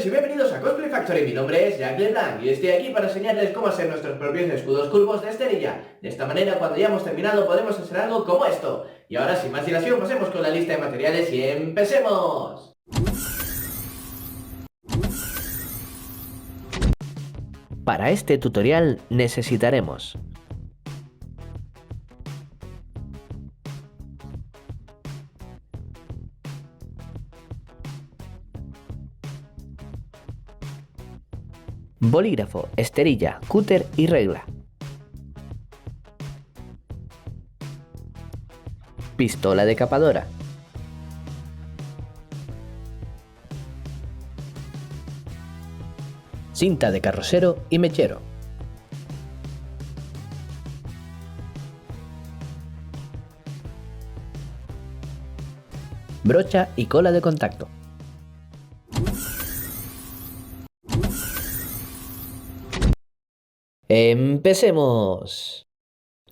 y bienvenidos a Cosplay Factory. Mi nombre es Jack LeBlanc y estoy aquí para enseñarles cómo hacer nuestros propios escudos curvos de esterilla. De esta manera, cuando ya hemos terminado, podemos hacer algo como esto. Y ahora, sin más dilación, pasemos con la lista de materiales y ¡empecemos! Para este tutorial necesitaremos bolígrafo, esterilla, cúter y regla, pistola decapadora, cinta de carrocero y mechero, brocha y cola de contacto. ¡Empecemos!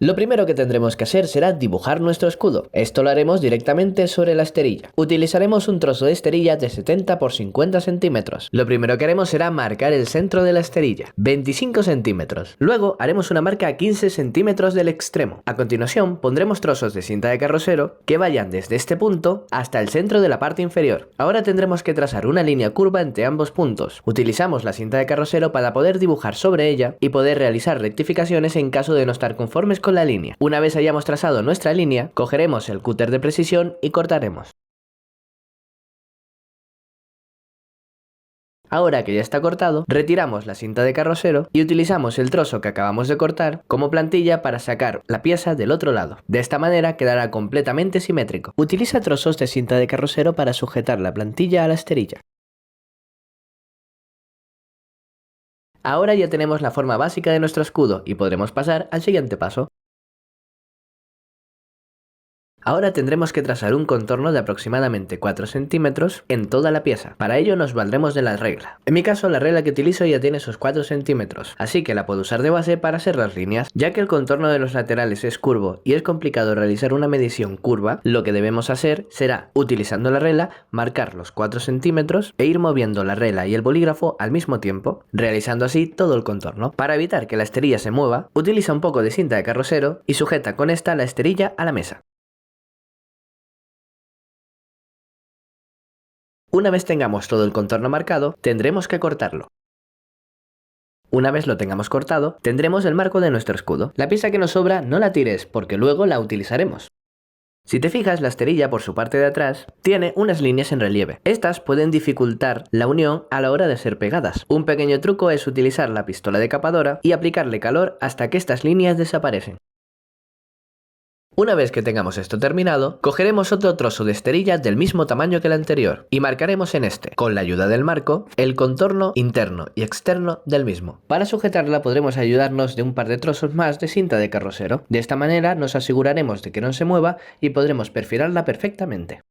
Lo primero que tendremos que hacer será dibujar nuestro escudo. Esto lo haremos directamente sobre la esterilla. Utilizaremos un trozo de esterilla de 70 por 50 centímetros. Lo primero que haremos será marcar el centro de la esterilla, 25 centímetros. Luego haremos una marca a 15 centímetros del extremo. A continuación pondremos trozos de cinta de carrocero que vayan desde este punto hasta el centro de la parte inferior. Ahora tendremos que trazar una línea curva entre ambos puntos. Utilizamos la cinta de carrocero para poder dibujar sobre ella y poder realizar rectificaciones en caso de no estar conformes con la línea. Una vez hayamos trazado nuestra línea, cogeremos el cúter de precisión y cortaremos. Ahora que ya está cortado, retiramos la cinta de carrocero y utilizamos el trozo que acabamos de cortar como plantilla para sacar la pieza del otro lado. De esta manera quedará completamente simétrico. Utiliza trozos de cinta de carrocero para sujetar la plantilla a la esterilla. Ahora ya tenemos la forma básica de nuestro escudo y podremos pasar al siguiente paso. Ahora tendremos que trazar un contorno de aproximadamente 4 centímetros en toda la pieza. Para ello nos valdremos de la regla. En mi caso la regla que utilizo ya tiene esos 4 centímetros, así que la puedo usar de base para hacer las líneas. Ya que el contorno de los laterales es curvo y es complicado realizar una medición curva, lo que debemos hacer será, utilizando la regla, marcar los 4 centímetros e ir moviendo la regla y el bolígrafo al mismo tiempo, realizando así todo el contorno. Para evitar que la esterilla se mueva, utiliza un poco de cinta de carrocero y sujeta con esta la esterilla a la mesa. Una vez tengamos todo el contorno marcado, tendremos que cortarlo. Una vez lo tengamos cortado, tendremos el marco de nuestro escudo. La pieza que nos sobra no la tires, porque luego la utilizaremos. Si te fijas, la esterilla por su parte de atrás tiene unas líneas en relieve. Estas pueden dificultar la unión a la hora de ser pegadas. Un pequeño truco es utilizar la pistola decapadora y aplicarle calor hasta que estas líneas desaparecen. Una vez que tengamos esto terminado, cogeremos otro trozo de esterilla del mismo tamaño que el anterior y marcaremos en este, con la ayuda del marco, el contorno interno y externo del mismo. Para sujetarla podremos ayudarnos de un par de trozos más de cinta de carrocero. De esta manera nos aseguraremos de que no se mueva y podremos perfilarla perfectamente.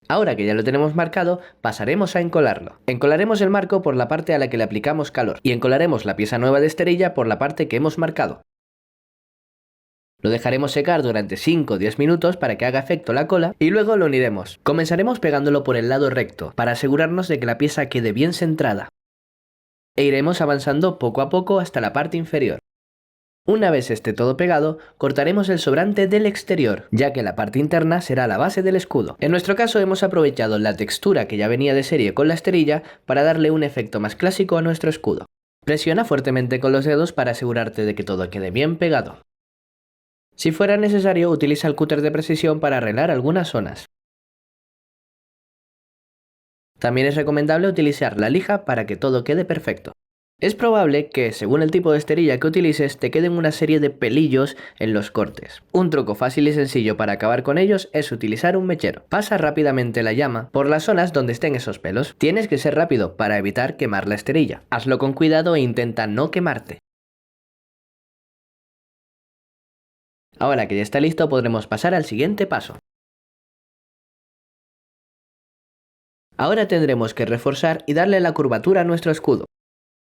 Ahora que ya lo tenemos marcado, pasaremos a encolarlo. Encolaremos el marco por la parte a la que le aplicamos calor y encolaremos la pieza nueva de esterilla por la parte que hemos marcado. Lo dejaremos secar durante 5 o 10 minutos para que haga efecto la cola y luego lo uniremos. Comenzaremos pegándolo por el lado recto para asegurarnos de que la pieza quede bien centrada. E iremos avanzando poco a poco hasta la parte inferior. Una vez esté todo pegado, cortaremos el sobrante del exterior, ya que la parte interna será la base del escudo. En nuestro caso hemos aprovechado la textura que ya venía de serie con la esterilla para darle un efecto más clásico a nuestro escudo. Presiona fuertemente con los dedos para asegurarte de que todo quede bien pegado. Si fuera necesario, utiliza el cúter de precisión para arreglar algunas zonas. También es recomendable utilizar la lija para que todo quede perfecto. Es probable que, según el tipo de esterilla que utilices, te queden una serie de pelillos en los cortes. Un truco fácil y sencillo para acabar con ellos es utilizar un mechero. Pasa rápidamente la llama por las zonas donde estén esos pelos. Tienes que ser rápido para evitar quemar la esterilla. Hazlo con cuidado e intenta no quemarte. Ahora que ya está listo, podremos pasar al siguiente paso. Ahora tendremos que reforzar y darle la curvatura a nuestro escudo.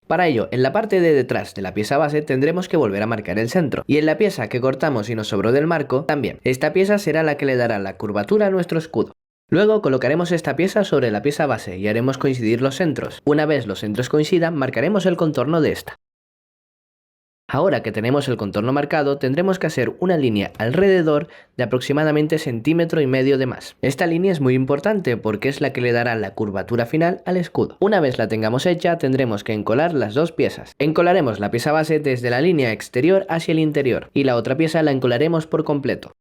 Para ello, en la parte de detrás de la pieza base tendremos que volver a marcar el centro, y en la pieza que cortamos y nos sobró del marco, también. Esta pieza será la que le dará la curvatura a nuestro escudo. Luego colocaremos esta pieza sobre la pieza base y haremos coincidir los centros. Una vez los centros coincidan, marcaremos el contorno de esta. Ahora que tenemos el contorno marcado, tendremos que hacer una línea alrededor de aproximadamente 1,5 centímetros de más. Esta línea es muy importante porque es la que le dará la curvatura final al escudo. Una vez la tengamos hecha, tendremos que encolar las dos piezas. Encolaremos la pieza base desde la línea exterior hacia el interior y la otra pieza la encolaremos por completo.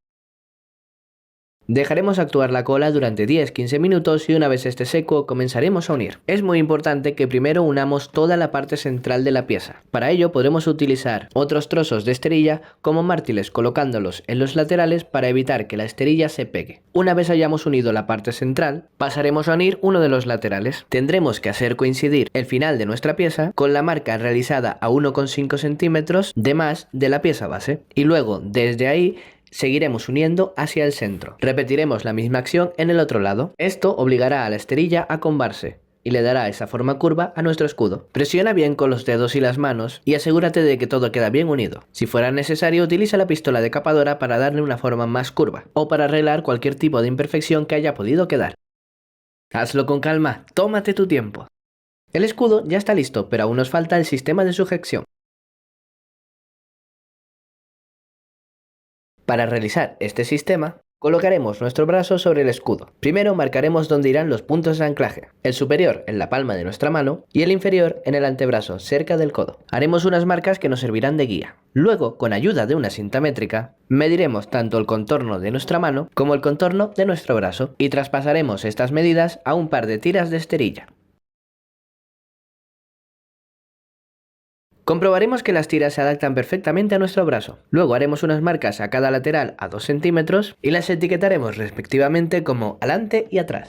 Dejaremos actuar la cola durante 10-15 minutos y una vez esté seco comenzaremos a unir. Es muy importante que primero unamos toda la parte central de la pieza. Para ello podremos utilizar otros trozos de esterilla como mártiles colocándolos en los laterales para evitar que la esterilla se pegue. Una vez hayamos unido la parte central, pasaremos a unir uno de los laterales. Tendremos que hacer coincidir el final de nuestra pieza con la marca realizada a 1,5 centímetros de más de la pieza base y luego desde ahí seguiremos uniendo hacia el centro. Repetiremos la misma acción en el otro lado. Esto obligará a la esterilla a combarse y le dará esa forma curva a nuestro escudo. Presiona bien con los dedos y las manos y asegúrate de que todo queda bien unido. Si fuera necesario, utiliza la pistola decapadora para darle una forma más curva o para arreglar cualquier tipo de imperfección que haya podido quedar. Hazlo con calma, tómate tu tiempo. El escudo ya está listo, pero aún nos falta el sistema de sujeción. Para realizar este sistema, colocaremos nuestro brazo sobre el escudo. Primero marcaremos dónde irán los puntos de anclaje, el superior en la palma de nuestra mano y el inferior en el antebrazo, cerca del codo. Haremos unas marcas que nos servirán de guía. Luego, con ayuda de una cinta métrica, mediremos tanto el contorno de nuestra mano como el contorno de nuestro brazo y traspasaremos estas medidas a un par de tiras de esterilla. Comprobaremos que las tiras se adaptan perfectamente a nuestro brazo. Luego haremos unas marcas a cada lateral a 2 centímetros y las etiquetaremos respectivamente como adelante y atrás.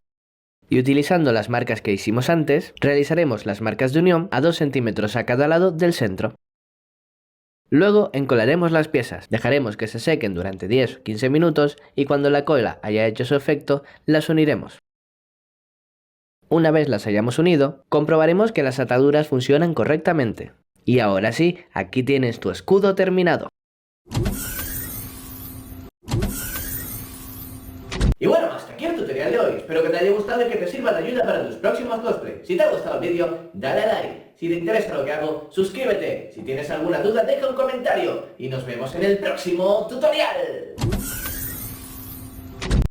Y utilizando las marcas que hicimos antes, realizaremos las marcas de unión a 2 centímetros a cada lado del centro. Luego encolaremos las piezas, dejaremos que se sequen durante 10-15 minutos y cuando la cola haya hecho su efecto, las uniremos. Una vez las hayamos unido, comprobaremos que las ataduras funcionan correctamente. Y ahora sí, aquí tienes tu escudo terminado. Y bueno, hasta aquí el tutorial de hoy. Espero que te haya gustado y que te sirva de ayuda para tus próximos cosplays. Si te ha gustado el vídeo, dale a like. Si te interesa lo que hago, suscríbete. Si tienes alguna duda, deja un comentario. Y nos vemos en el próximo tutorial.